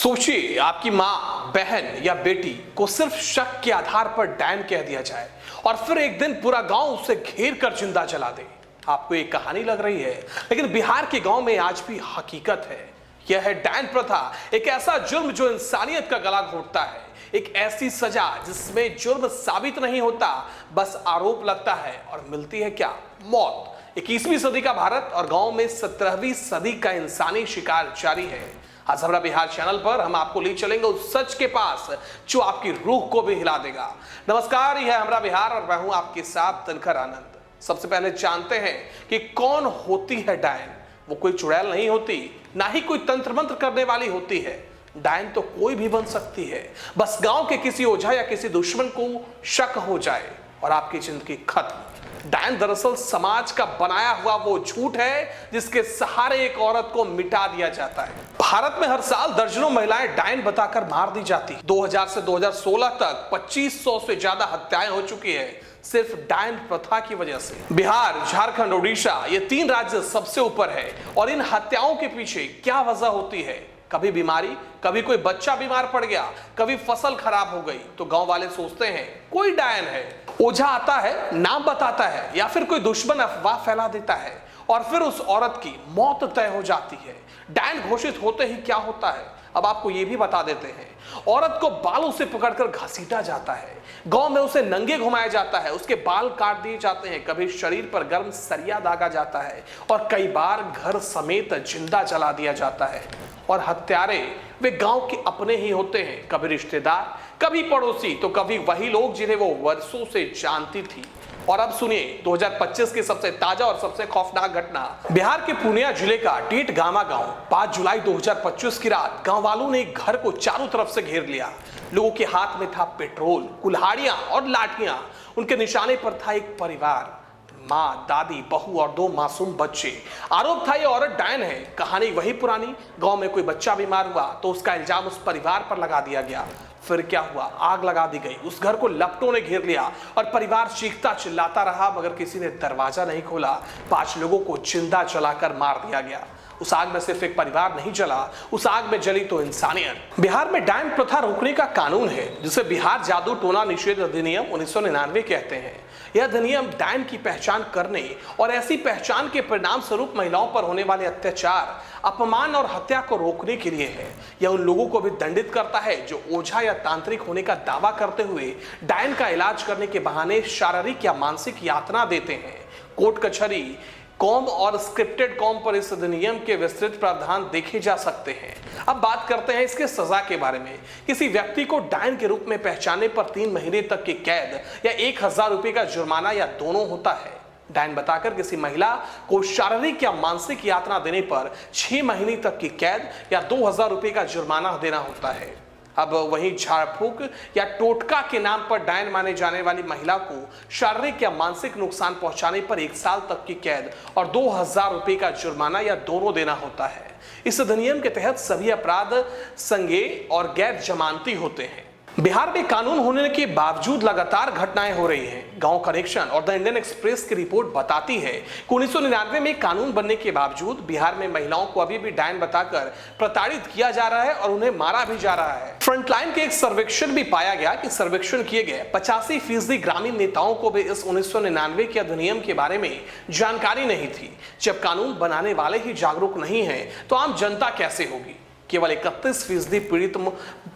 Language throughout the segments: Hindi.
सोचिए आपकी माँ, बहन या बेटी को सिर्फ शक के आधार पर डायन कह दिया जाए और फिर एक दिन पूरा गांव उसे घेर कर जिंदा जला दे। आपको एक कहानी लग रही है, लेकिन बिहार के गांव में आज भी हकीकत है। यह है डायन प्रथा, एक ऐसा जुर्म जो इंसानियत का गला घोटता है, एक ऐसी सजा जिसमें जुर्म साबित नहीं होता, बस आरोप लगता है और मिलती है क्या? मौत। 21वीं सदी का भारत और गांव में 17वीं सदी का इंसानी शिकार जारी है। आज हमरा बिहार चैनल पर हम आपको ले चलेंगे उस सच के पास जो आपकी रूह को भी हिला देगा। नमस्कार, यह है हमरा बिहार और मैं हूं आपके साथ दिनकर आनंद। सबसे पहले जानते हैं कि कौन होती है डायन। वो कोई चुड़ैल नहीं होती, ना ही कोई तंत्र मंत्र करने वाली होती है। डायन तो कोई भी बन सकती है, बस गांव के किसी ओझा या किसी दुश्मन को शक हो जाए और आपकी जिंदगी खत्म। डायन दरअसल समाज का बनाया हुआ वो झूठ है जिसके सहारे एक औरत को मिटा दिया जाता है। भारत में हर साल दर्जनों महिलाएं डायन बताकर मार दी जाती है। 2000 से 2016 तक 2500 से ज्यादा हत्याएं हो चुकी है सिर्फ डायन प्रथा की वजह से। बिहार, झारखंड, उड़ीसा, ये 3 राज्य सबसे ऊपर है। और इन हत्याओं के पीछे क्या वजह होती है? कभी बीमारी, कभी कोई बच्चा बीमार पड़ गया, कभी फसल खराब हो गई, तो गांव वाले सोचते हैं कोई डायन है। ओझा आता है, नाम बताता है, या फिर कोई दुश्मन अफवाह फैला देता है और फिर उस औरत की मौत तय हो जाती है। डायन घोषित होते ही क्या होता है, अब आपको ये भी बता देते हैं। औरत को बालों से पकड़कर घसीटा जाता है, गांव में उसे नंगे घुमाया जाता है, उसके बाल काट दिए जाते हैं, कभी शरीर पर गर्म सरिया दागा जाता है और कई बार घर समेत जिंदा जला दिया जाता है। और हत्यारे वे गांव के अपने ही होते हैं, कभी रिश्तेदार, कभी पड़ोसी, तो कभी वही लोग जिन्हें वो वर्षों से जानती थी। और अब सुनिए 2025 की सबसे ताजा और सबसे खौफनाक घटना। बिहार के पूर्णिया जिले का टीट गामा गांव। 5 जुलाई 2025 की रात गांव वालों ने एक घर को चारों तरफ से घेर लिया। लोगों के हाथ में था पेट्रोल, कुल्हाड़ियां और लाठियां। उनके निशाने पर था एक परिवार, माँ, दादी, बहू और 2 मासूम बच्चे। आरोप था ये औरत डायन है। कहानी वही पुरानी, गांव में कोई बच्चा बीमार हुआ तो उसका इल्जाम उस परिवार पर लगा दिया गया। फिर क्या हुआ? आग लगा दी गई, उस घर को लपटों ने घेर लिया और परिवार चीखता चिल्लाता रहा, मगर किसी ने दरवाजा नहीं खोला। 5 लोगों को जिंदा जलाकर मार दिया गया। उस आग में सिर्फ एक परिवार नहीं जला, उस आग में जली तो इंसानियत। बिहार में डायन प्रथा रोकने का कानून है जिसे बिहार जादू टोना निषेध अधिनियम 1999 कहते हैं। यह अधिनियम डायन की पहचान करने और ऐसी पहचान के परिणाम स्वरूप महिलाओं पर होने वाले अत्याचार, अपमान और हत्या को रोकने के लिए है। यह उन लोगों को भी दंडित करता है जो ओझा या तांत्रिक होने का दावा करते हुए डायन का इलाज करने के बहाने शारीरिक या मानसिक यातना देते हैं। कोर्ट कचहरी, कॉम और स्क्रिप्टेड कॉम पर इस अधिनियम के विस्तृत प्रावधान देखे जा सकते हैं। अब बात करते हैं इसके सजा के बारे में। किसी व्यक्ति को डायन के रूप में पहचानने पर 3 महीने तक की कैद या 1000 रुपए का जुर्माना या दोनों होता है। डायन बताकर किसी महिला को शारीरिक या मानसिक यातना देने पर 6 महीने तक की कैद या 2000 रुपए का जुर्माना देना होता है। अब वहीं झाड़ फूक या टोटका के नाम पर डायन माने जाने वाली महिला को शारीरिक या मानसिक नुकसान पहुंचाने पर 1 साल तक की कैद और 2000 रुपए का जुर्माना या दोनों देना होता है। इस अधिनियम के तहत सभी अपराध संज्ञेय और गैर जमानती होते हैं। बिहार में कानून होने के बावजूद लगातार घटनाएं हो रही हैं। गांव कनेक्शन और द इंडियन एक्सप्रेस की रिपोर्ट बताती है कि 1999 में कानून बनने के बावजूद बिहार में महिलाओं को अभी भी डायन बताकर प्रताड़ित किया जा रहा है और उन्हें मारा भी जा रहा है। फ्रंटलाइन के एक सर्वेक्षण भी पाया गया कि सर्वेक्षण किए गए 85% ग्रामीण नेताओं को भी इस 1999 के अधिनियम के बारे में जानकारी नहीं थी। जब कानून बनाने वाले ही जागरूक नहीं है तो आम जनता कैसे होगी? केवल 31% पीड़ित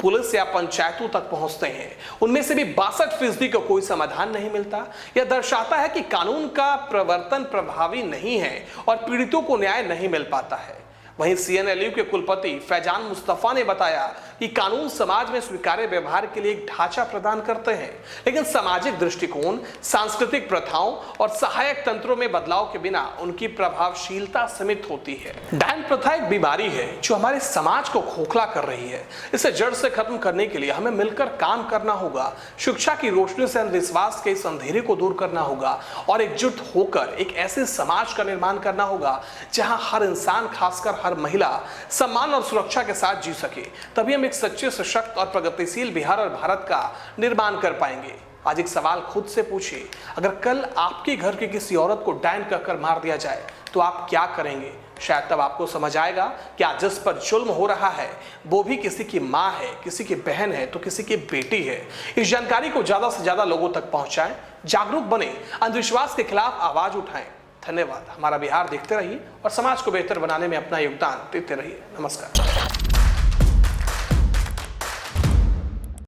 पुलिस या पंचायतों तक पहुंचते हैं। उनमें से भी 62% को कोई समाधान नहीं मिलता। यह दर्शाता है कि कानून का प्रवर्तन प्रभावी नहीं है और पीड़ितों को न्याय नहीं मिल पाता है। वहीं CNLU के कुलपति फैजान मुस्तफा ने बताया कि कानून समाज में स्वीकार्य व्यवहार के लिए एक ढांचा प्रदान करते हैं, लेकिन सामाजिक दृष्टिकोण, सांस्कृतिक प्रथाओं और सहायक तंत्रों में बदलाव के बिना उनकी प्रभावशीलता सीमित होती है। डायन प्रथा एक बीमारी है जो हमारे समाज को खोखला कर रही है। इसे जड़ से खत्म करने के लिए हमें मिलकर काम करना होगा। शिक्षा की रोशनी से अंधविश्वास के इस अंधेरे को दूर करना होगा और एकजुट होकर एक ऐसे समाज का निर्माण करना होगा जहां हर इंसान, खासकर हर महिला, सम्मान और सुरक्षा के साथ जी सके। तभी हम एक सच्चे, सशक्त और प्रगतिशील बिहार और भारत का निर्माण कर पाएंगे। आज एक सवाल खुद से पूछिए, अगर कल आपके घर की किसी औरत को डायन कहकर मार दिया जाए तो आप क्या करेंगे? शायद तब आपको समझ आएगा कि आज जिस पर जुल्म हो रहा है वो भी किसी की माँ है, किसी की बहन है, तो किसी की बेटी है। इस जानकारी को ज्यादा से ज्यादा लोगों तक पहुंचाएं, जागरूक बने, अंधविश्वास के खिलाफ आवाज उठाएं। धन्यवाद। हमारा बिहार देखते रहिए और समाज को बेहतर बनाने में अपना योगदान देते रहिए। नमस्कार।